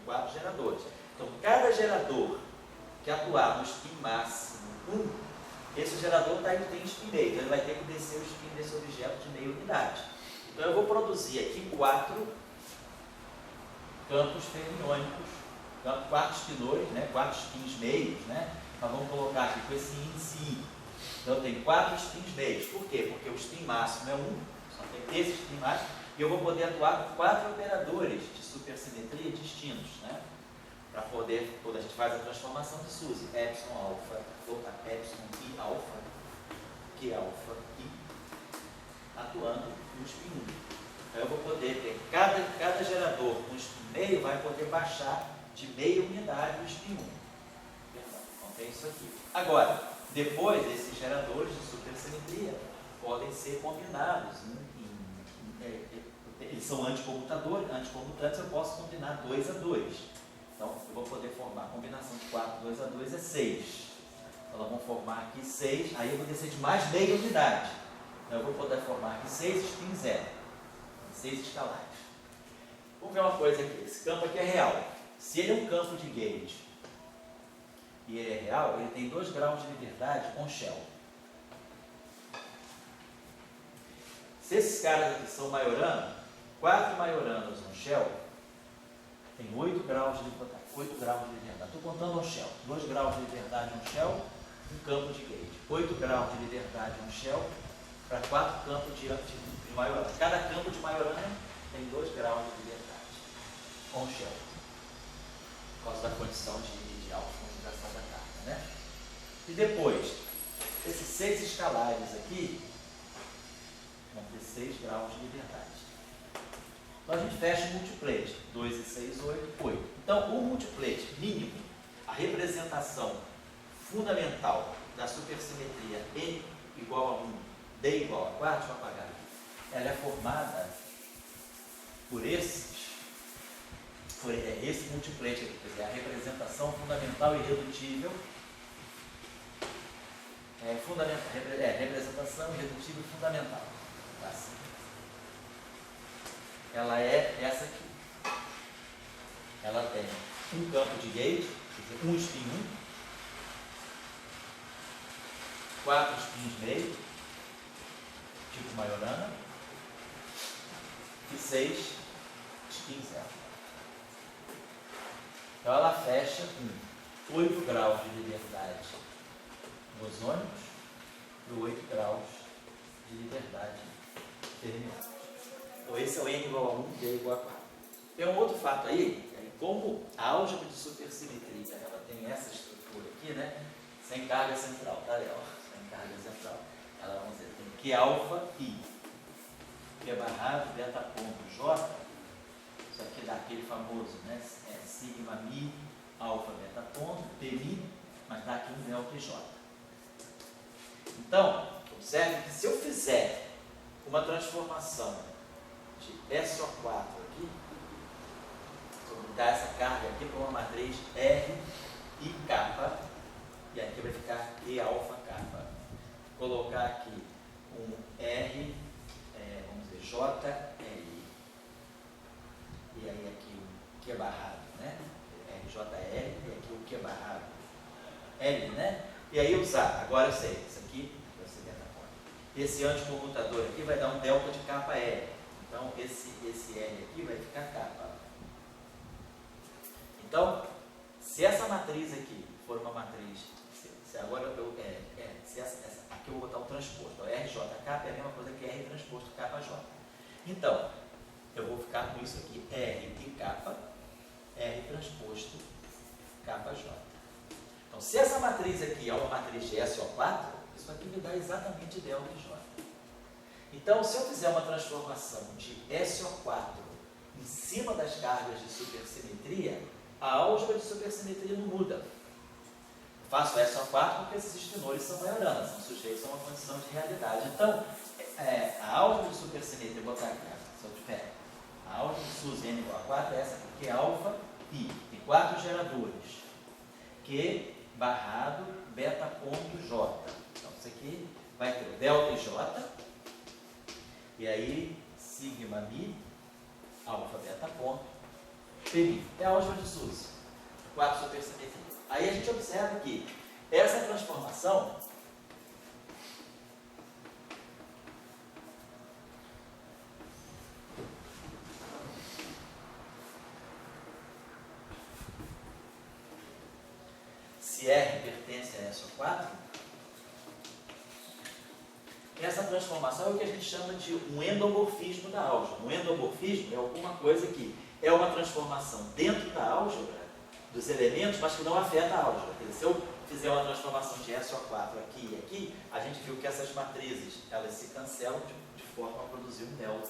4 geradores. Então, cada gerador que atuar no spin máximo 1, esse gerador tem spin meio, então ele vai ter que descer o spin desse objeto de meia unidade. Então, eu vou produzir aqui 4 campos fermiônicos, 4 spinores, né? 4 spins meios, né? Nós vamos colocar aqui com esse índice I. Então, eu tenho 4 spins meios. Por quê? Porque o spin máximo é 1, só tem esse spin máximo, e eu vou poder atuar com 4 operadores de supersimetria distintos, né? Para poder, quando a gente faz a transformação de SUSY, epsilon alfa, epsilon I alfa, Q alfa I, atuando no spin 1. Então, eu vou poder ter, cada gerador com spin meio vai poder baixar de meia unidade o spin 1. Então, tem isso aqui. Agora, depois, esses geradores de supersimetria podem ser combinados. Eles são anticomutantes, eu posso combinar 2 a 2. Então, eu vou poder formar a combinação de 4, 2 a 2 é 6. Então, nós vamos formar aqui 6, aí eu vou descer de mais meia unidade. Então, eu vou poder formar aqui 6 spin 0, 6 escalares. Vamos ver uma coisa aqui, esse campo aqui é real. Se ele é um campo de gauge e ele é real, ele tem 2 graus de liberdade com shell. Se esses caras aqui são Majorana, 4 Majoranas no shell, tem 8 graus de liberdade. Estou contando um shell. 2 graus de liberdade no shell, um campo de gauge. 8 graus de liberdade no shell para 4 campos de Majorana. Cada campo de Majorana tem 2 graus de liberdade com shell, por causa da condição de autoconjugação da carga, né? E depois, esses 6 escalares aqui vão ter 6 graus de liberdade. Então a gente fecha o multiplate, 2 e 6, 8. Então o multiplate mínimo, a representação fundamental da supersimetria N igual a 1, D igual a 4, deixa eu apagar aqui, ela é formada por esse multiplate aqui, quer dizer, a representação fundamental irredutível, representação irredutível fundamental. Assim. Ela é essa aqui. Ela tem um campo de gauge, quer dizer, um spin 1, 4 spins meio, tipo Majorana, e 6 spins 0. Então ela fecha com 8 graus de liberdade bosônicos e 8 graus de liberdade fermiônica. Então esse é o N igual a 1, D igual a 4. Tem um outro fato aí, como a álgebra de supersimetria, ela tem essa estrutura aqui, né? Sem carga central, tá, Léo? Sem carga central. Ela, vamos dizer, tem Q alfa I, Q barrado, beta ponto J, isso aqui dá aquele famoso, né? Sigma mi, alfa, beta ponto, P mi, mas dá aqui um delta J. Então, observe que se eu fizer uma transformação de SO4 aqui, vou mudar essa carga aqui para uma matriz R e kappa, e aqui vai ficar E alfa kappa. Colocar aqui um R, vamos dizer, JL, e aí aqui um Q barrado, né? RJL, e aqui o Q barrado L, né? E aí usar, agora eu sei, isso aqui vai ser beta ponto. Esse anticomutador aqui vai dar um delta de kappa L. Então, esse L aqui vai ficar kappa. Então, se essa matriz aqui for uma matriz, se agora eu, aqui eu vou botar o transposto, o RJ kappa é a mesma coisa que R transposto kappa J. Então, eu vou ficar com isso aqui, R e kappa, R transposto kappa J. Então, se essa matriz aqui é uma matriz de SO4, isso aqui me dá exatamente delta J. Então, se eu fizer uma transformação de SO4 em cima das cargas de supersimetria, a álgebra de supersimetria não muda. Eu faço SO4 porque esses espinores são majoranas, são sujeitos a uma condição de realidade. Então, a álgebra de supersimetria, vou botar aqui, se eu tiver, a álgebra de SUSY N igual a 4 é essa aqui, que é alfa I, tem 4 geradores, Q barrado beta ponto J. Então, isso aqui vai ter o delta J, e aí sigma mi, alfa beta ponto, P', é a álgebra de Suzy, 4 supersimetria. Aí a gente observa que essa transformação se R pertence a SO4, essa transformação é o que a gente chama de um endomorfismo da álgebra. Um endomorfismo é alguma coisa que é uma transformação dentro da álgebra dos elementos, mas que não afeta a álgebra. Quer dizer, se eu fizer uma transformação de SO4 aqui e aqui, a gente viu que essas matrizes elas se cancelam de forma a produzir um delta.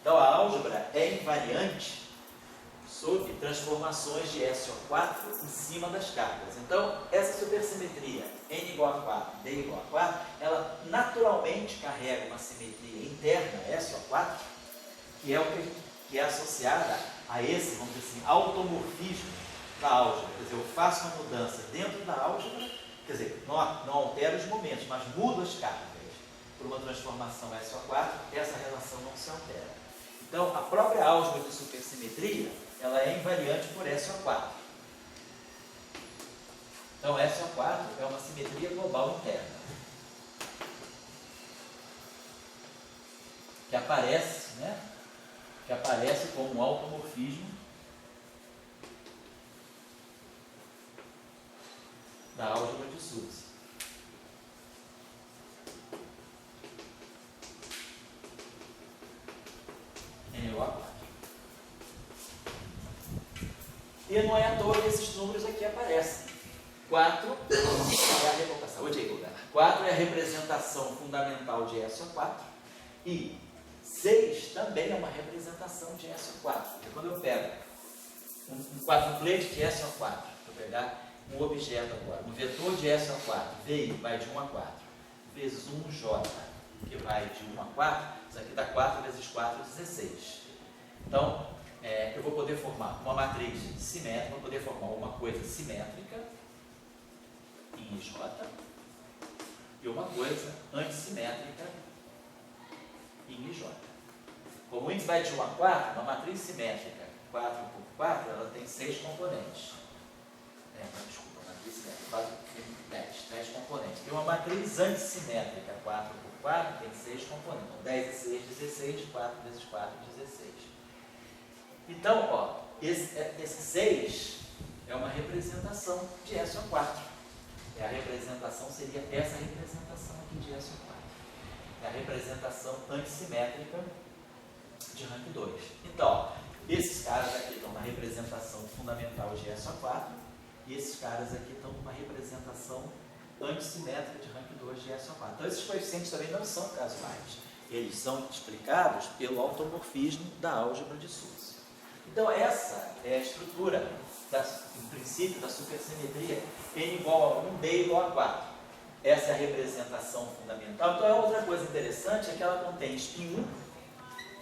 Então a álgebra é invariante sob transformações de SO4 em cima das cargas. Então, essa supersimetria N igual a 4, D igual a 4, ela naturalmente carrega uma simetria interna, SO4, que é o que é associada a esse, vamos dizer assim, automorfismo da álgebra. Quer dizer, eu faço uma mudança dentro da álgebra, quer dizer, não altero os momentos, mas mudo as cargas por uma transformação SO4, essa relação não se altera. Então, a própria álgebra de supersimetria, ela é invariante por SO4. Então, SO4 é uma simetria global interna, que aparece, que aparece como um automorfismo da álgebra de Suzy. N igual a 4. E não é à toa que esses números aqui aparecem. 4 é a revocação. 4 é a representação fundamental de SO4 e 6 também é uma representação de SO4. Porque quando eu pego um quadruplete de SO4, vou pegar um objeto agora, um vetor de SO4, VI vai de 1 a 4, vezes 1J, que vai de 1 a 4, isso aqui dá 4 vezes 4, 16. Então, eu vou poder formar uma matriz simétrica, vou poder formar uma coisa simétrica em IJ e uma coisa antissimétrica em IJ. Como o índice vai de 1 a 4, uma matriz simétrica 4 por 4, ela tem 6 componentes. Desculpa, a matriz simétrica 4 por 10 componentes. Tem uma matriz antissimétrica 4 por 4, tem 6 componentes. Então, 10 e 6, 16, 4 vezes 4, 16. Então, esse 6 é uma representação de SO4. A representação seria essa representação aqui de SO4. É a representação antissimétrica de rank 2. Então, esses caras aqui estão na representação fundamental de SO4 e esses caras aqui estão numa representação antissimétrica de rank 2 de SO4. Então, esses coeficientes também não são casuais. Eles são explicados pelo automorfismo da álgebra de Suzy. Então, essa é a estrutura, em princípio, da supersimetria N igual a 1, D igual a 4. Essa é a representação fundamental. Então, outra coisa interessante é que ela contém spin 1,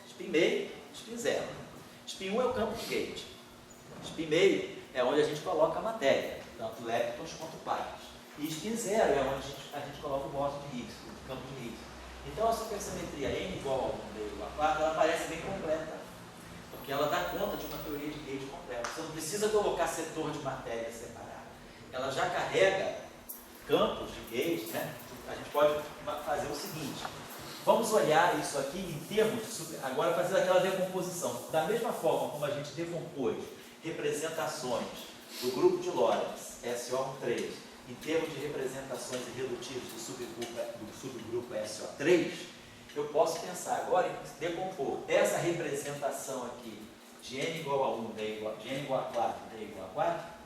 spin meio, spin 0. Spin 1 é o campo de gauge. Spin meio é onde a gente coloca a matéria, tanto leptons quanto partes. E spin 0 é onde a gente coloca o bóson de Higgs, o campo de Higgs. Então, a supersimetria N igual a 1, D igual a 4, ela parece bem completa. Porque ela dá conta de uma teoria de gauge completa. Você não precisa colocar setor de matéria separado. Ela já carrega campos de gauge, A gente pode fazer o seguinte. Vamos olhar isso aqui em termos de agora fazer aquela decomposição. Da mesma forma como a gente decompôs representações do grupo de Lorentz, SO3, em termos de representações irredutíveis do subgrupo SO3, eu posso pensar agora em decompor essa representação aqui de N igual a 1, de N igual a 4, D igual a 4,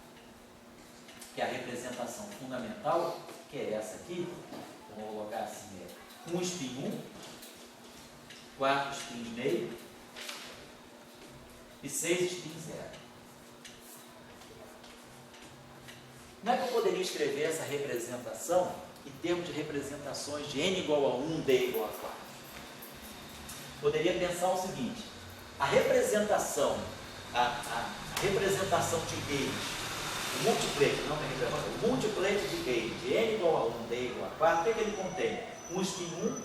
que é a representação fundamental, que é essa aqui. Então, vou colocar assim, 1 spin 1, 4 spins meio e 6 spins 0. Como é que eu poderia escrever essa representação em termos de representações de N igual a 1, D igual a 4? Poderia pensar o seguinte: a representação de gauge, o multiplete, não tem representação, o multiplete de gauge de N igual a 1, D igual a 4, o que ele contém? Um spin 1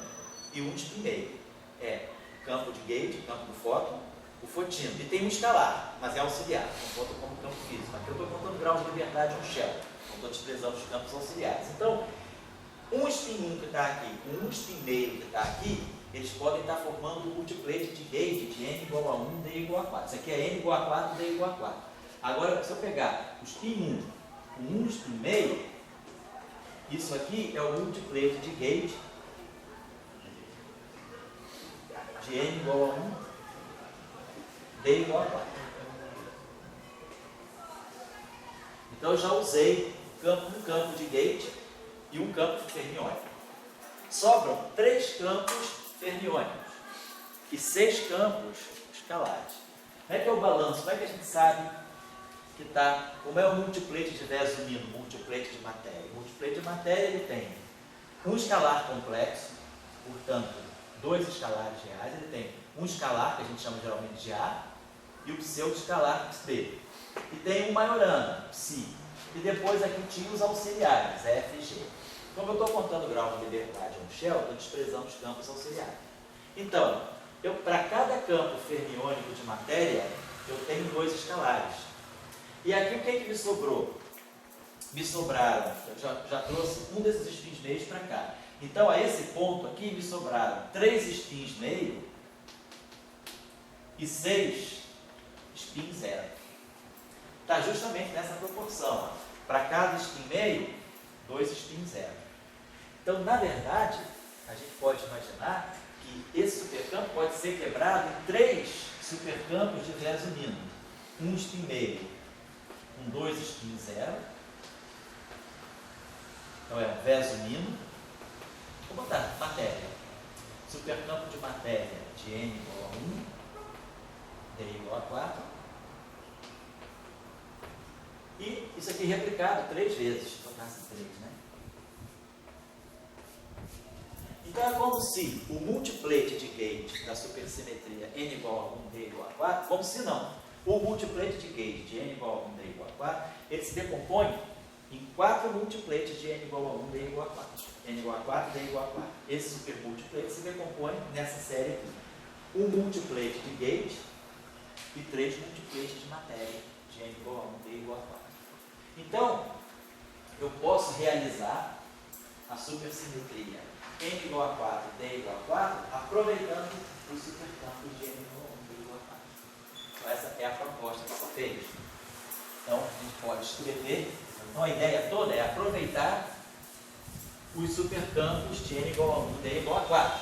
e um spin meio. É campo de gauge, campo do fóton, o fotino. E tem um escalar, mas é auxiliar, não conta como campo físico. Aqui eu estou contando grau de liberdade de um shell, não estou desprezando os campos auxiliares. Então, um spin 1 que está aqui com um spin meio que está aqui, eles podem estar formando um multiplate de gauge de n igual a 1, d igual a 4. Isso aqui é n igual a 4, d igual a 4. Agora, se eu pegar o spin 1 com um spin meio, isso aqui é o multiplate de gauge de n igual a 1, d igual a 4. Então eu já usei um campo de gauge e um campo fermiônico. Sobram 3 campos fermiônicos e 6 campos escalares. Como é que é o balanço? Como é que a gente sabe que está? Como é o multiplate de Veso-Mino, multiplate de matéria? O multiplate de matéria ele tem um escalar complexo, portanto, 2 escalares reais. Ele tem um escalar, que a gente chama geralmente de A, e o pseudo-escalar B. E tem um maiorana, psi. E depois aqui tinha os auxiliares, F e G. Como eu estou contando o grau de liberdade a um shell, estou desprezando os campos auxiliares. Então, para cada campo fermiônico de matéria, eu tenho 2 escalares. E aqui o que me sobrou? Me sobraram, eu já trouxe um desses spins meios para cá. Então, a esse ponto aqui, me sobraram 3 spins meio e 6 spin zero. Está justamente nessa proporção. Para cada spin meio, 2 spin zero. Então, na verdade, a gente pode imaginar que esse supercampo pode ser quebrado em 3 supercampos de Veso-Mino. Um spin meio com 2 spin zero. Então, é um Veso-Mino. Vou botar matéria. Supercampo de matéria de n igual a 1, d igual a 4. E isso aqui replicado 3 vezes. Vou botar assim 3, né? Então é como se o multiplate de gauge da supersimetria n igual a 1, d igual a 4, como se não. O multiplate de gauge de n igual a 1, d igual a 4, ele se decompõe em 4 multiplates de n igual a 1, d igual a 4. n igual a 4, d igual a 4. Esse supermultiplate se decompõe nessa série aqui. Um multiplate de gauge e 3 multiplates de matéria de n igual a 1, d igual a 4. Então, eu posso realizar a supersimetria n igual a 4, d igual a 4, aproveitando os supercampos de n igual a 1, d igual a 4. Então, essa é a proposta que se fez. Então, a gente pode escrever. Então, a ideia toda é aproveitar os supercampos de n igual a 1, d igual a 4.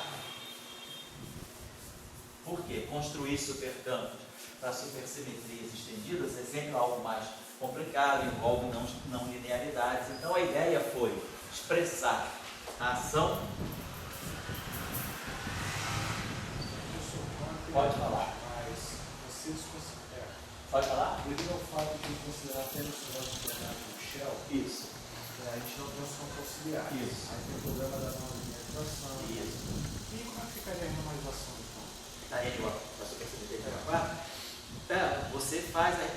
Por quê? Construir supercampos para supersimetrias estendidas é sempre algo mais complicado, envolve não linearidades. Então, a ideia foi expressar a ação. Pode falar. Mas vocês consideram. Pode falar? Devido ao fato de considerar apenas o grau de liberdade do shell, Isso. a gente não tem os campos auxiliares. Isso. Aí tem o problema da não linearização. Isso. E como é que ficaria a normalização então? A n igual a supersimetria igual a 4. Você faz, aí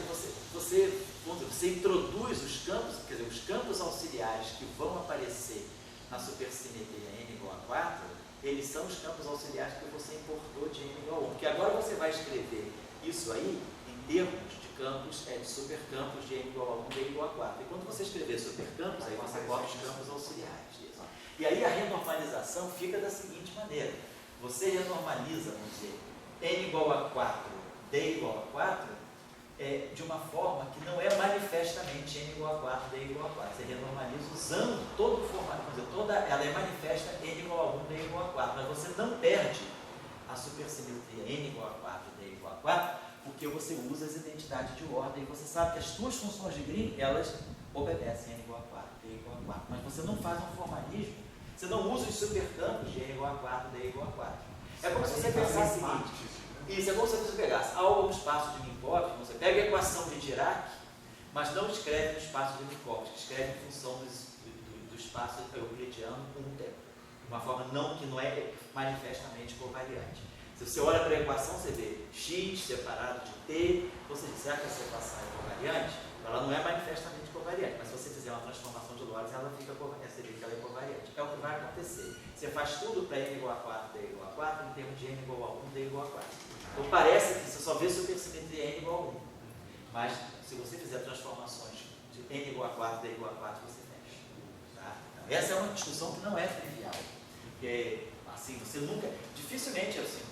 você introduz os campos, quer dizer, os campos auxiliares que vão aparecer na supersimetria n igual a 4, eles são os campos auxiliares que você importou de n igual a 1. Porque agora você vai escrever isso aí em termos de campos, de supercampos de n igual a 1, d igual a 4. E quando você escrever supercampos, aí você bota os campos auxiliares. Isso. E aí a renormalização fica da seguinte maneira. Você renormaliza, vamos dizer, n igual a 4, d igual a 4, de uma forma que não é manifestamente n igual a 4, d igual a 4. Você renormaliza usando todo o formato, vamos dizer, ela é manifesta n igual a 1, d igual a 4, mas você não perde a supersimetria n igual a 4, d igual a 4, porque você usa as identidades de ordem e você sabe que as suas funções de Green, elas obedecem n igual a 4, d igual a 4, mas você não faz um formalismo, você não usa os supercampos de n igual a 4, d igual a 4. É como se você pensasse o seguinte. Isso, é como se você pegasse algum espaço de Minkowski, você pega a equação de Dirac, mas não escreve no espaço de Minkowski, escreve em função do espaço euclidiano com um tempo. De uma forma que não é manifestamente covariante. Se você olha para a equação, você vê x separado de t, você diz, será que essa equação é covariante? Ela não é manifestamente covariante, mas se você fizer uma transformação de Lorentz, ela fica covariante, você vê que ela é covariante. É o que vai acontecer. Você faz tudo para n igual a 4, d igual a 4, em termos de n igual a 1, d igual a 4. Então parece que você só vê supersimetria N igual a 1. Mas se você fizer transformações de N igual a 4, D igual a 4, você fecha. Tá? Essa é uma discussão que não é trivial. Porque, assim, você nunca, dificilmente, assim,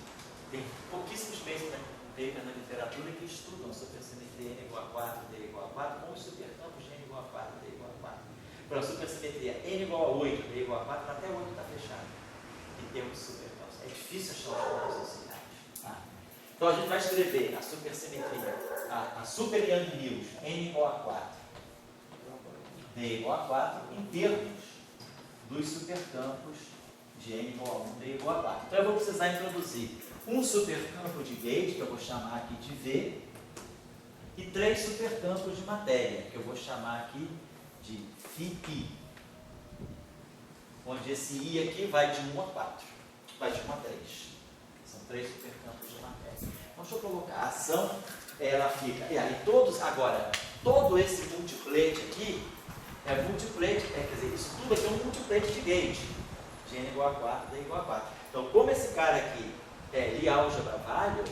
tem pouquíssimos papers na literatura que estudam supersimetria N igual a 4, D igual a 4, com os supercampos de N igual a 4, D igual a 4. Para a supersimetria N igual a 8, D igual a 4, até 8 está fechado. Em termos de supercampos. É difícil achar os campos associados. Tá? Então a gente vai escrever a supersimetria, a super Young Mills, N igual a 4, D igual a 4, em termos dos supercampos de N igual a 1, D igual a 4. Então eu vou precisar introduzir um supercampo de gauge, que eu vou chamar aqui de V, e 3 supercampos de matéria, que eu vou chamar aqui de φI, onde esse I aqui vai de 1 a 4, vai de 1 a 3. São 3 supercampos de matéria. Então, deixa eu colocar a ação, ela fica, e aí todos, agora, todo esse multiplate aqui, é multiplate, quer dizer, isso tudo aqui é um multiplate de gauge, de N igual a 4, D igual a 4. Então, como esse cara aqui é Lie álgebra value,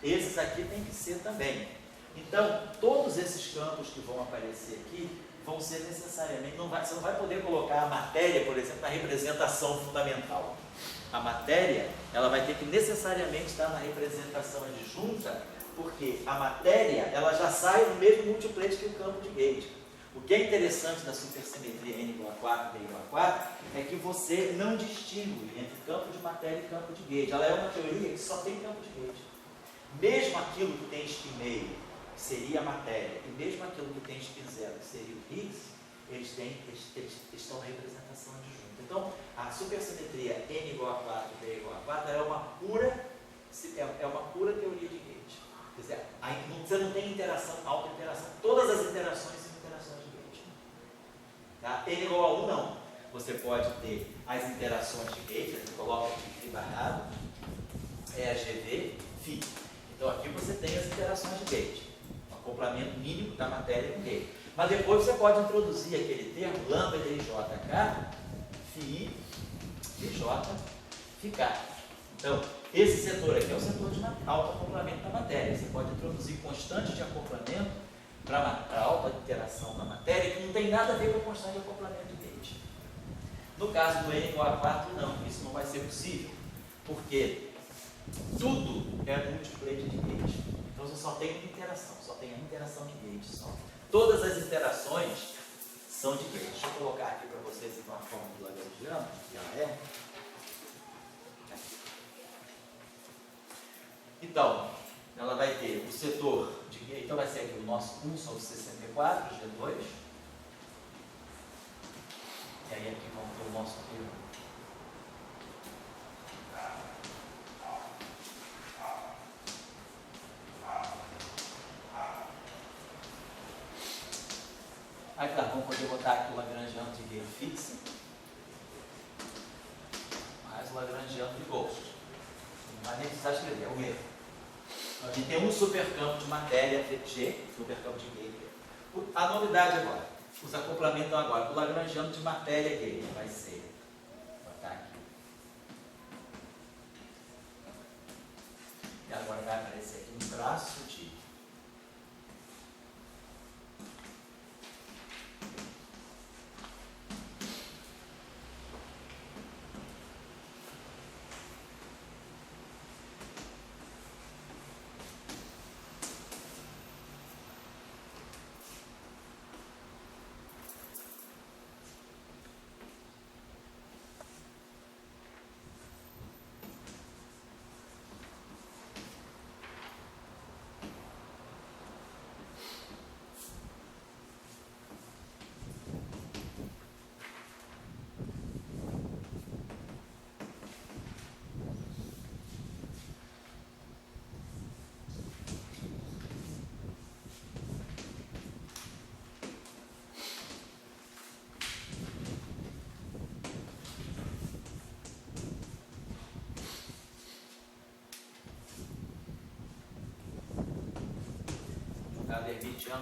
esses aqui tem que ser também. Então, todos esses campos que vão aparecer aqui, vão ser necessariamente, você não vai poder colocar a matéria, por exemplo, na representação fundamental. A matéria, ela vai ter que necessariamente estar na representação adjunta, porque a matéria, ela já sai no mesmo multiplate que o campo de gauge. O que é interessante da supersimetria N igual a 4, D igual a 4, é que você não distingue entre campo de matéria e campo de gauge. Ela é uma teoria que só tem campo de gauge. Mesmo aquilo que tem spin meio, que seria a matéria, e mesmo aquilo que tem spin zero, que seria o Higgs, eles estão na representação adjunta. Então, a supersimetria N igual a 4, D igual a 4 é uma pura teoria de gauge. Quer dizer, você não tem interação, auto-interação. Todas as interações são interações de gauge. Tá? N igual a 1 não. Você pode ter as interações de gauge, você coloca aqui φ barrado, é a GV, φ. Então aqui você tem as interações de gauge. Acoplamento mínimo da matéria com gauge. Mas depois você pode introduzir aquele termo lambda DJK, φI, DJ, ficar. Então, esse setor aqui é o setor de alto acoplamento da matéria. Você pode introduzir constante de acoplamento para alta interação na matéria, que não tem nada a ver com a constante de acoplamento de gauge. No caso do N igual a 4, não, isso não vai ser possível, porque tudo é multiplate de gauge. Então você só tem uma interação, só tem a interação de gauge só. Todas as interações são de gauge. Deixa eu colocar aqui para vocês então a forma do Lagrangiano, que ela é. Então, ela vai ter o setor de gauge, então vai ser aqui o nosso 1 sobre 64, G2. E aí aqui vamos ter o nosso termo. Aí claro, vamos poder botar aqui o Lagrangiano de gauge fixa, mais o Lagrangiano de ghost. Não vai nem precisar escrever, é o mesmo. A gente tem um supercampo de matéria G, supercampo de gauge. A novidade agora, os acoplamentos agora, o Lagrangiano de matéria gauge vai ser, vou botar aqui. E agora vai aparecer aqui um traço de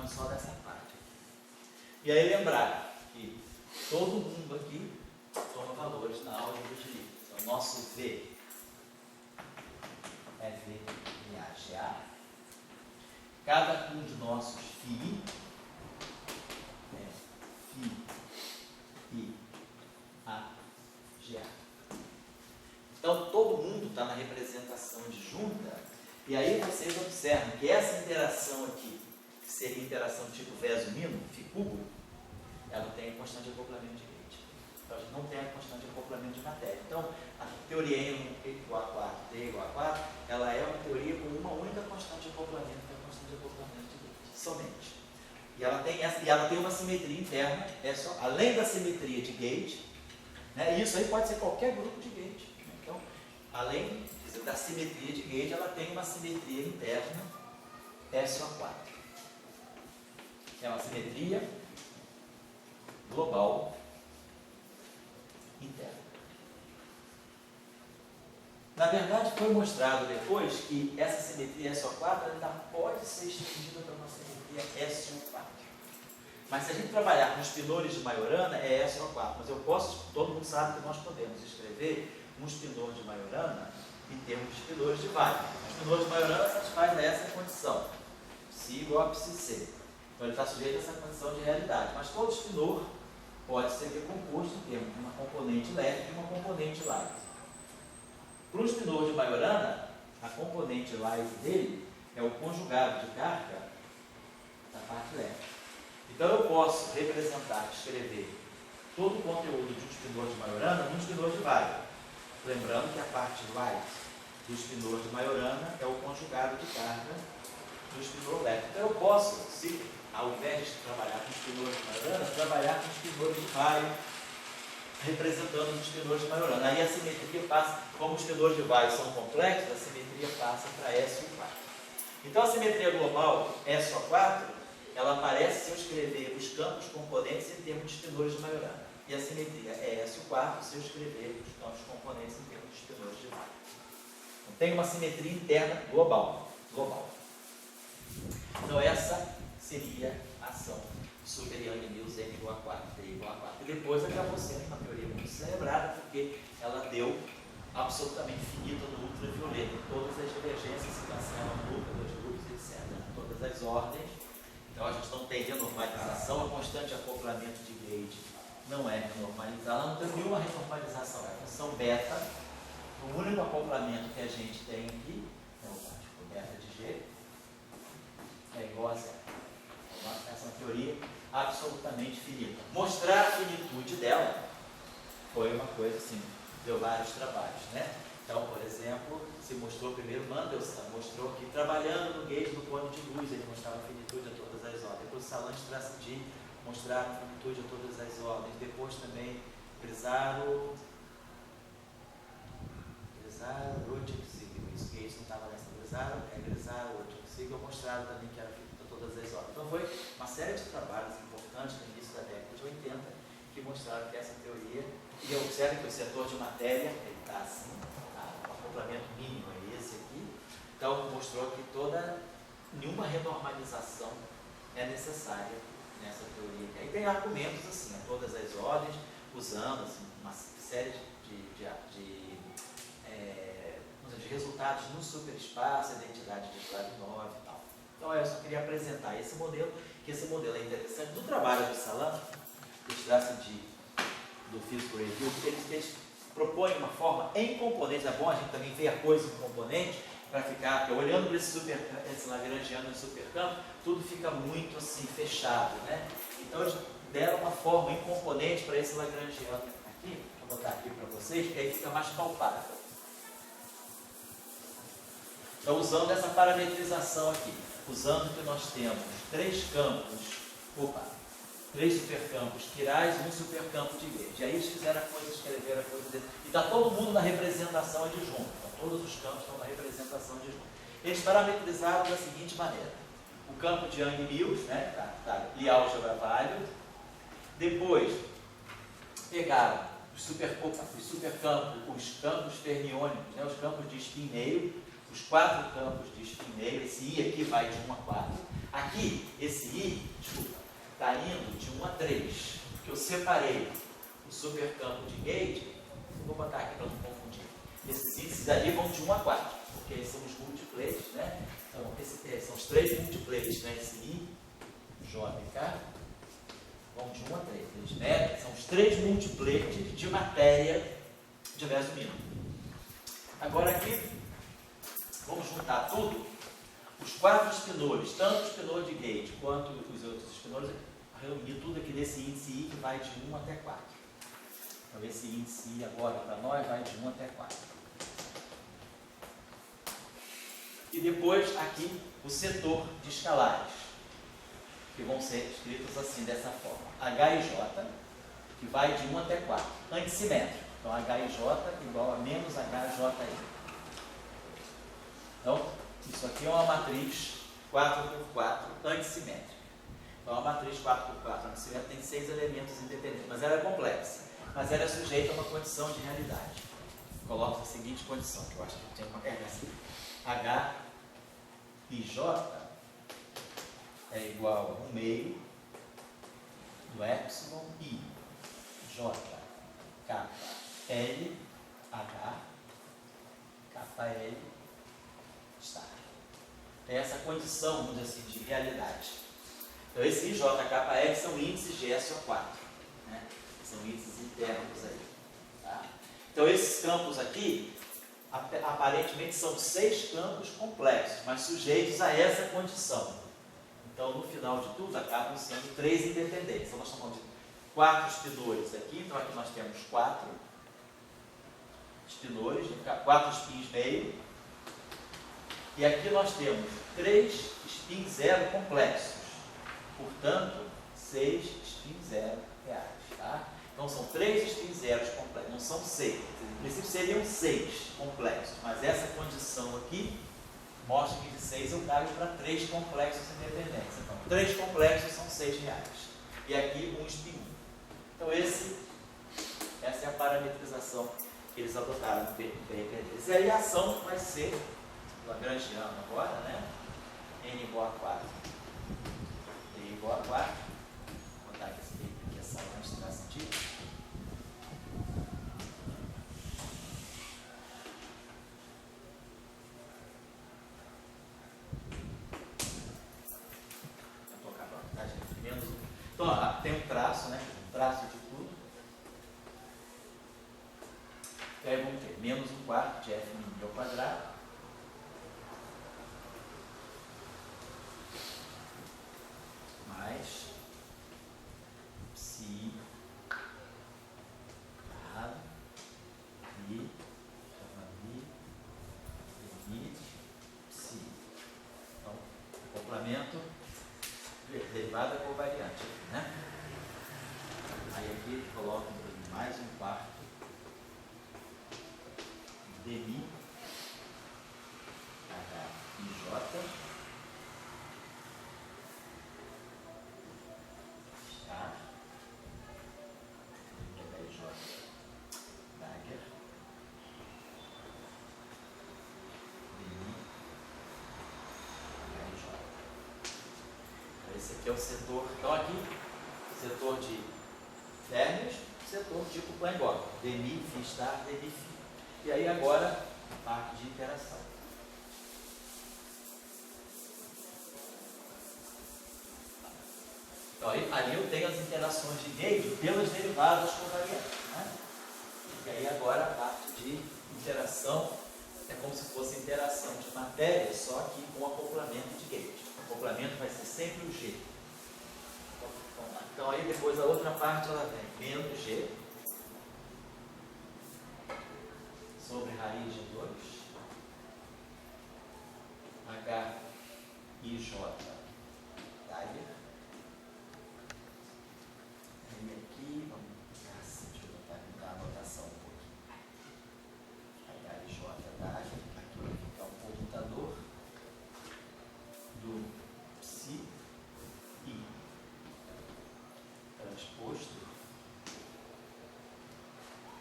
só dessa parte aqui. E aí lembrar que todo mundo aqui toma valores na álgebra de Lie. Então, nosso V é V FAGA, cada um de nossos FI, FIAGA. Então, todo mundo está na representação de junta, e aí vocês observam que essa interação aqui, que seria interação tipo veso-mino, Φ-cubo, ela tem constante de acoplamento de Gauge. Então, a gente não tem a constante de acoplamento de matéria. Então, a teoria E igual a 4, T igual a 4, ela é uma teoria com uma única constante de acoplamento, que é a constante de acoplamento de Gauge, somente. E ela tem uma simetria interna, além da simetria de Gauge, né, e isso aí pode ser qualquer grupo de Gauge. Né? Então, além da simetria de Gauge, ela tem uma simetria interna SO4. É uma simetria global interna. Na verdade, foi mostrado depois que essa simetria SO4 ainda pode ser estendida para uma simetria SO4. Mas se a gente trabalhar com os pinores de Majorana, é SO4. Mas todo mundo sabe que nós podemos escrever um spinor de Majorana em termos de spinores de Weyl. Os pinores de Majorana satisfaz essa condição, Ψ igual a Ψc. Então ele está sujeito a essa condição de realidade. Mas todo spinor pode ser decomposto em termos de uma componente leve e uma componente light. Para o spinor de Majorana, a componente light dele é o conjugado de carga da parte leve. Então eu posso representar, escrever todo o conteúdo de um spinor de Majorana num spinor de Weyl. Lembrando que a parte light do spinor de Majorana é o conjugado de carga do spinor leve. Então eu posso, ao invés de trabalhar com spinor de Majorana, trabalhar com spinor de Weyl, representando os spinores de Majorana. Aí a simetria passa, como os spinores de Weyl são complexos, a simetria passa para SO4. Então a simetria global SO4, ela aparece se eu escrever os campos componentes em termos de spinores de Majorana. E a simetria é SO4 se eu escrever os campos componentes em termos de spinores de Weyl. Então tem uma simetria interna global. Então essa seria a ação super Yang-Mills N igual a 4, T igual a 4. E depois acabou sendo uma teoria muito celebrada, porque ela deu absolutamente finita no ultravioleta. Todas as divergências se cancelam, núcleos, grupos, etc. Todas as ordens. Então a gente não tem renormalização, a constante de acoplamento de Gauge não é renormalizada, ela não tem nenhuma renormalização, é a função beta. O único acoplamento que a gente tem aqui é o quântico beta de G, é igual a zero. Então, essa é uma teoria absolutamente finita. Mostrar a finitude dela foi uma coisa assim, deu vários trabalhos, né? Então, por exemplo, se mostrou primeiro Mendelssohn, mostrou que trabalhando no Gauge do cone de luz, ele mostrava a finitude a todas as ordens. Depois Salange e Tracidi mostraram a finitude a todas as ordens. Depois também Brizaro, Rothschild, isso que não estava nessa Brizaro, Rothschild, mostraram também que era finitude a todas as ordens. Então foi uma série de trabalhos importantes no início da década de 80 que mostraram que essa teoria, e observe que o setor de matéria, ele está assim, o acoplamento mínimo é esse aqui, então mostrou que nenhuma renormalização é necessária nessa teoria. E tem argumentos assim, a todas as ordens, usando assim, uma série de resultados no superespaço, identidade de Glavinov e tal. Então eu só queria apresentar esse modelo, que esse modelo é interessante. Do trabalho do Salan, do Physical Review, eles propõem uma forma em componentes. É bom a gente também ver a coisa em componente, para ficar, porque olhando para esse lagrangiano em supercampo, tudo fica muito assim, fechado, né? Então eles deram uma forma em componente para esse lagrangiano aqui, vou botar aqui para vocês, que aí fica mais palpável. Então, usando essa parametrização aqui, usando que nós temos três supercampos quirais e um supercampo de Gauge. E aí eles fizeram a coisa, escreveram a coisa dele. E está todo mundo na representação adjunta. Então, todos os campos estão na representação adjunta. Eles parametrizaram da seguinte maneira. O campo de Yang-Mills, né? Lie álgebra Weyl. Depois, pegaram os supercampos, os campos fermiônicos, né? Os campos de spin meio, os quatro campos de spin meio. Esse I aqui vai de 1 a 4. Aqui, esse I, está indo de 1 a 3, porque eu separei o supercampo de Gauge, vou botar aqui para não confundir. Esses índices ali vão de 1 a 4. porque esses são os múltiplex, né? Então, são os três múltiplex, né? Esse I, J e K, vão de 1 a 3. Eles medem, são os três múltiplex de matéria de verso mínimo. Agora aqui, vamos juntar tudo, os 4 espinores, tanto o espinor de gate quanto os outros espinores, reunir tudo aqui nesse índice I que vai de 1 até 4. Então esse índice I agora para nós vai de 1 até 4. E depois aqui o setor de escalares, que vão ser escritos assim, dessa forma. H e J, que vai de 1 até 4. Antissimétrico. Então H e J igual a menos HJI. Então, isso aqui é uma matriz 4x4 antissimétrica. Então, a matriz 4x4 antissimétrica tem 6 elementos independentes, mas ela é complexa. Mas ela é sujeita a uma condição de realidade. Coloco a seguinte condição, que eu acho que tem uma assim. H e J é igual a 1 meio do epsilon I J kappa L H kappa L star. É essa condição, vamos dizer assim, de realidade. Então, esse I, J, kappa L são índices de SO4. Né? São índices internos aí. Tá? Então, esses campos aqui, aparentemente, são 6 campos complexos, mas sujeitos a essa condição. Então, no final de tudo, acabam sendo 3 independentes. Então, nós estamos falando de 4 espinores aqui. Então, aqui nós temos 4 espinores, 4 spins meio. E aqui nós temos 3 spins zero complexos. Portanto, 6 spins zero reais. Tá? Então, são 3 spins zeros complexos. Não são 6. Em princípio, seriam 6 complexos. Mas essa condição aqui mostra que de 6 eu caio para 3 complexos independentes. Então, 3 complexos são 6 reais. E aqui, 1 spin 1. Então, essa é a parametrização que eles adotaram no PRP deles. E aí, a ação vai ser lagrangiano agora, né? N igual a 4. D igual a 4. Vou botar aqui essa mais transitiva. Vou tocar para tá, gente? Menos 1. Então, ó, tem um traço, né? Um traço de tudo. E aí vamos ter menos 1/4 de F min ao quadrado. Mais psi errado e psi. Então, complemento derivada covariante, né? Aí aqui coloco mais 1/4 dmi h e j star h j dagger dmi h j. Esse aqui é o setor. Então aqui, setor de Fermi, setor tipo Klein-Bach. Dmi, Phi star, Dmi, Phi. E aí agora, a parte de interação. Então ali eu tenho as interações de gauge pelas derivadas covariantes. Né? E aí agora a parte de interação é como se fosse interação de matéria, só que com acoplamento de gauge. O acoplamento vai ser sempre o G. Então aí depois a outra parte ela vem menos G sobre raiz de 2 H I J Dagger. E aqui, deixa eu botar a anotação um pouquinho. H I J Dagger. Aqui vai ficar o computador do psi I transposto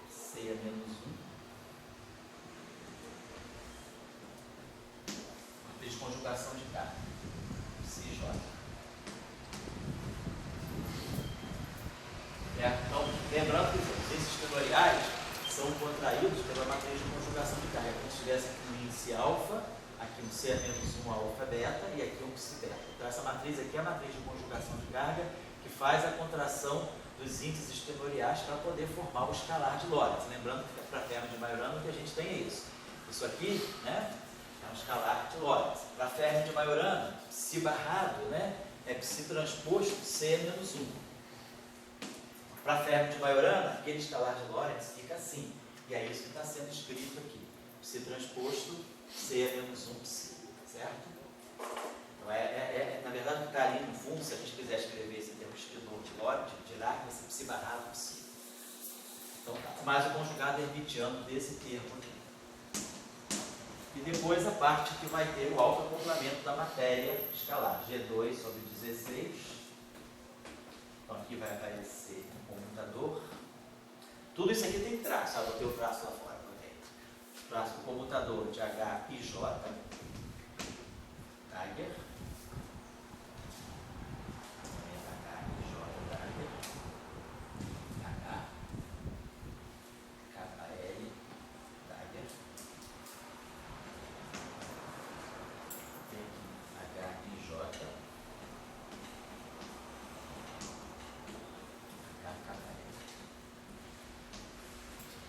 C a menos 1 de conjugação de K, psi J. Então, lembrando que os índices vetoriais são contraídos pela matriz de conjugação de K. É como se tivesse aqui um índice alfa C-1 alfa beta e aqui um psi beta. Então essa matriz aqui é a matriz de conjugação de carga que faz a contração dos índices tenoriais para poder formar o escalar de Lorentz. Lembrando que para ferro de Majorana o que a gente tem é isso. Isso aqui, né, é um escalar de Lorentz. Para ferro de Majorana, psi barrado, né, é psi transposto C-1. Para ferro de Majorana, aquele escalar de Lorentz fica assim. E é isso que está sendo escrito aqui. Psi transposto C-1 psi, certo? Então, na verdade, o que está ali no fundo, se a gente quiser escrever esse termo espinor de Lorentz, dirá que vai ser psi barrado psi. Então, mais o conjugado hermitiano desse termo aqui. E depois a parte que vai ter o autoacoplamento da matéria escalar, G2 sobre 16. Então, aqui vai aparecer um comutador. Tudo isso aqui tem traço, vou ter o traço lá fora. Traço do comutador de H e J, Dagger. H e J, Dagger. H, KL, Dagger. Tem aqui H e J. H, KL.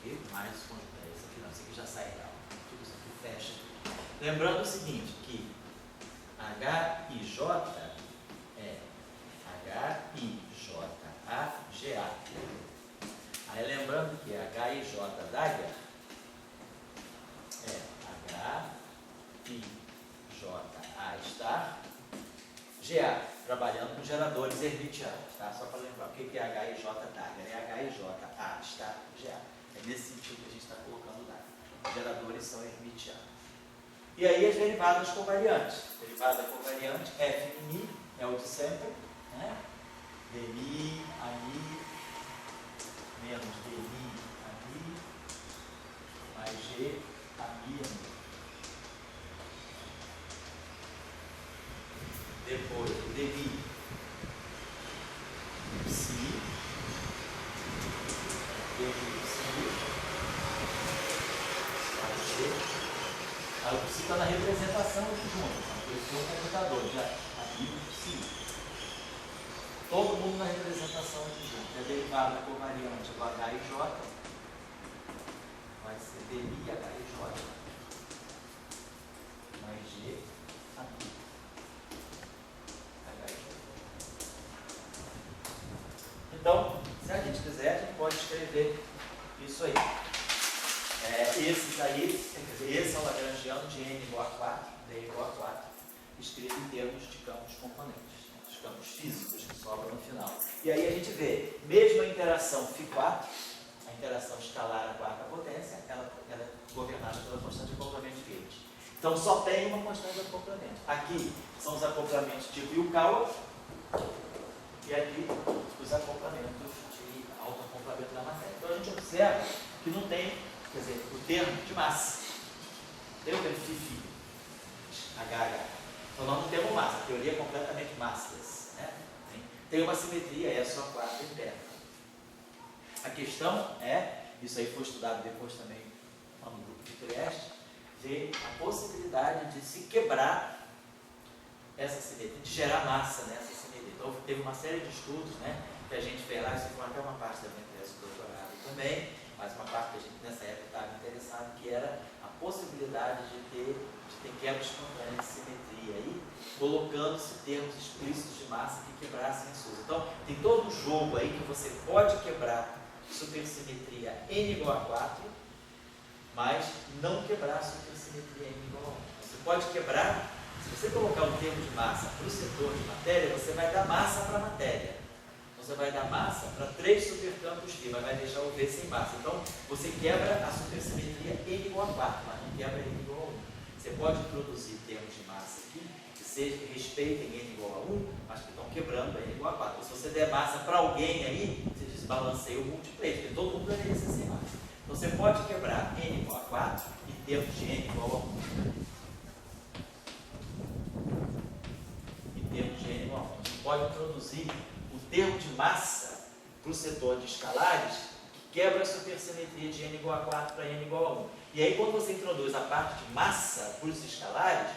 E mais conjunto. Isso aqui já sai real. Tudo isso aqui fecha. Lembrando o seguinte, que H e J é H I J A G A. Aí lembrando que H I J Dagger é H I J A star GA, trabalhando com geradores hermitianos, tá? Só para lembrar, o que é H I J Dagger? É H I J A star GA. É nesse sentido que a gente está colocando o dado. Os geradores são hermitianos. E aí as derivadas covariantes. Derivada covariante, F mi é o de sempre, né? Dmi a mi menos dmi a mi mais G a mi a mi. Depois o dmi psi, dmi psi. Aí o psi está na representação aqui junto. Eu sou um computador, já aqui o psi. Todo mundo na representação aqui junto. A derivada covariante do H e J vai ser dmi H e J mais G a mi H e J. Então, se a gente quiser, a gente pode escrever isso aí. Esses aí, quer dizer, esse é o lagrangiano de n igual a 4, d igual a 4, escrito em termos de campos componentes, os campos físicos que sobram no final. E aí a gente vê, mesmo a interação φ4, a interação escalar à quarta potência, ela é governada pela constante de acoplamento de Gauge. Então só tem uma constante de acoplamento. Aqui são os acoplamentos tipo Yukawa, e aqui os acoplamentos de autoacoplamento da matéria. Então a gente observa que não tem, quer dizer, o termo de massa. Tem o termo Φ, HH. Então nós não temos massa, a teoria é completamente massless, né? Tem uma simetria, é só 4 interna. A questão é, isso aí foi estudado depois também no grupo de Trieste, ver a possibilidade de se quebrar essa simetria, de gerar massa nessa simetria. Então teve uma série de estudos, né, que a gente fez lá, isso foi até uma parte da minha tese de doutorado também, mas uma parte que a gente nessa época estava interessado, que era a possibilidade de ter quebras espontâneas de simetria aí, colocando-se termos explícitos de massa que quebrassem as suas. Então, tem todo um jogo aí que você pode quebrar supersimetria n igual a 4, mas não quebrar supersimetria n igual a 1. Você pode quebrar, se você colocar um termo de massa para o setor de matéria, você vai dar massa para a matéria. Você vai dar massa para 3 supercampos φ, mas vai deixar o V sem massa. Então, você quebra a supersimetria n igual a 4, mas não quebra n igual a 1. Você pode introduzir termos de massa aqui, que respeitem n igual a 1, mas que estão quebrando n igual a 4. Então, se você der massa para alguém aí, você desbalanceia o multiplica, porque todo mundo deveria ser sem massa. Então, você pode quebrar n igual a 4 e termos de n igual a 1. E termos de n igual a 1. Você pode introduzir o termo de massa para o setor de escalares, que quebra a supersimetria de n igual a 4 para n igual a 1. E aí, quando você introduz a parte de massa para os escalares,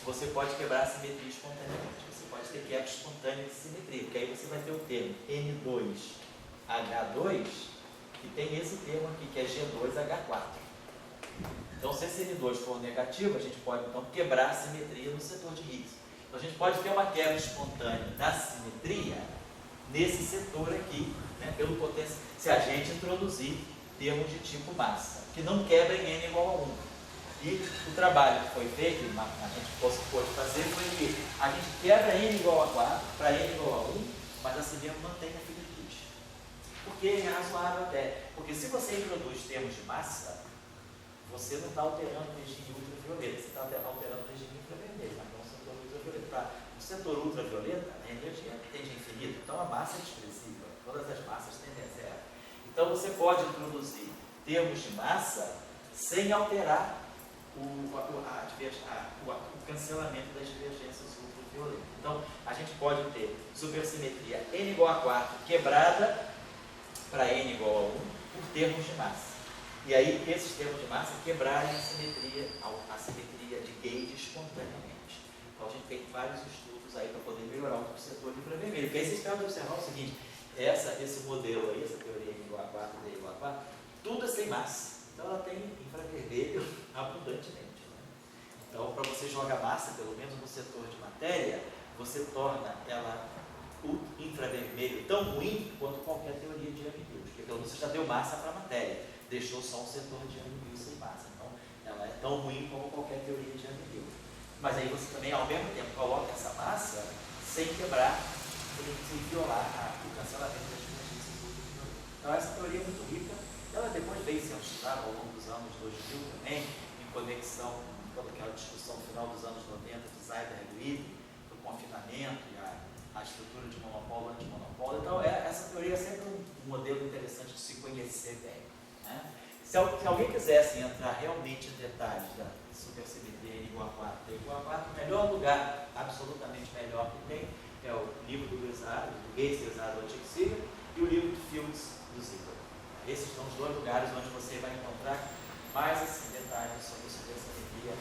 você pode quebrar a simetria espontaneamente. Você pode ter quebra espontânea de simetria, porque aí você vai ter o termo N2H2, que tem esse termo aqui, que é G2H4. Então, se esse N2 for negativo, a gente pode então quebrar a simetria no setor de Higgs. Então, a gente pode ter uma quebra espontânea da simetria nesse setor aqui, né, pelo potencial, se a gente introduzir termos de tipo massa, que não quebra em N igual a 1. E o trabalho que foi feito, a gente pôde fazer, foi que a gente quebra N igual a 4 para N igual a 1, mas assim mesmo mantém a finitude. Porque é razoável até. Porque se você introduz termos de massa, você não está alterando o regime ultravioleta, você está alterando o regime infravermelho, então o setor ultravioleta. Para o setor ultravioleta, a energia tende a infinito, então a massa é expressiva, todas as massas tendem a zero. Então você pode introduzir termos de massa sem alterar o cancelamento das divergências ultravioletas. Então a gente pode ter supersimetria N igual a 4 quebrada para N igual a 1 por termos de massa. E aí, esses termos de massa quebrarem a simetria de Gauge espontaneamente. Então, a gente tem vários estudos aí para poder melhorar o setor de infravermelho. Porque aí vocês podem observar o seguinte, esse modelo aí, essa teoria N igual a 4, D igual a 4, tudo é sem massa. Então, ela tem infravermelho abundantemente. Né? Então, para você jogar massa, pelo menos no setor de matéria, você torna ela o infravermelho tão ruim quanto qualquer teoria de Young-Mills. Porque pelo menos você já deu massa para a matéria. Deixou só um setor de Young-Mills sem massa. Então, ela é tão ruim como qualquer teoria de Young-Mills. Mas aí você também, ao mesmo tempo, coloca essa massa sem quebrar, sem violar o cancelamento das divergências ultravioletas. Então, essa teoria é muito rica. Ela depois veio sendo estudada ao longo dos anos 2000 também, em conexão com toda aquela discussão final dos anos 90 de Zeider e Witten, do confinamento e a estrutura de monopólio e antimonopólio. Então, essa teoria é sempre um modelo interessante de se conhecer bem. Né? Se alguém quisesse entrar realmente em detalhes da supersimetria N igual a 4, D igual a 4, o melhor lugar, absolutamente melhor que tem, é o livro do Guézaro, do Guézaro do Teixeira, e o livro de Fields do Ziegler. Esses são os dois lugares onde você vai encontrar mais assim, detalhes sobre a supersimetria,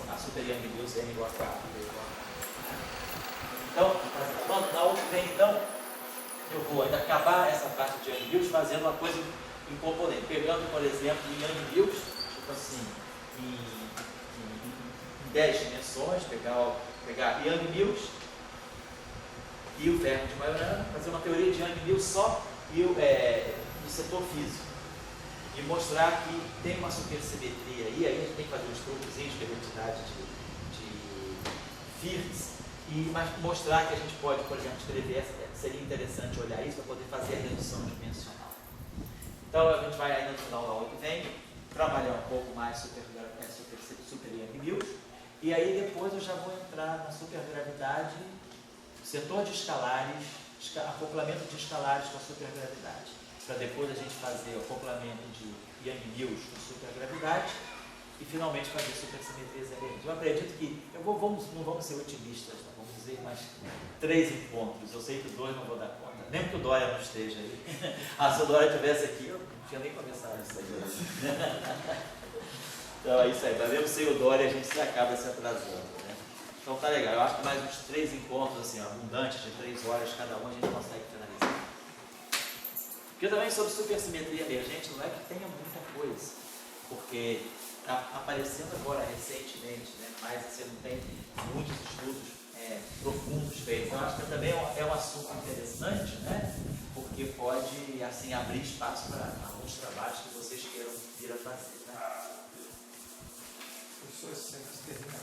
a super Young-Mills N igual a 4, D igual a 4. Então, na outra vem, então, eu vou ainda acabar essa parte de Young-Mills fazendo uma coisa em componente, pegando, por exemplo, em Young-Mills, tipo assim, em 10 dimensões, pegar Young-Mills e o ferro de Majorana, fazer uma teoria de Young-Mills só do setor físico. E mostrar que tem uma supersimetria aí a gente tem que fazer uns truquezinhos de identidade de Firth, mas mostrar que a gente pode, por exemplo, escrever, seria interessante olhar isso para poder fazer a redução dimensional. Então a gente vai ainda no final da aula que vem trabalhar um pouco mais super Young-Mills, e aí depois eu já vou entrar na supergravidade, setor de escalares, acoplamento de escalares com a supergravidade, para depois a gente fazer o acoplamento de Young-Mills com supergravidade e finalmente fazer supersimetrias emergentes. Eu acredito que, não vamos ser otimistas, tá? Vamos dizer mais 3 encontros, eu sei que 2 não vou dar conta, nem que o Dória não esteja aí. Se o Dória estivesse aqui, eu não tinha nem começado isso aí. Então é isso aí, mas mesmo sem o Dória a gente se acaba se atrasando. Né? Então tá legal, eu acho que mais uns 3 encontros assim, abundantes, de 3 horas cada um, a gente consegue finalizar. Porque também sobre supersimetria emergente não é que tenha muita coisa, porque está aparecendo agora recentemente, né? Mas você não tem muitos estudos profundos feitos. Eu acho que também é um assunto interessante, né? Porque pode assim, abrir espaço para alguns trabalhos que vocês queiram vir a fazer. Né? Professor, esse semestre termina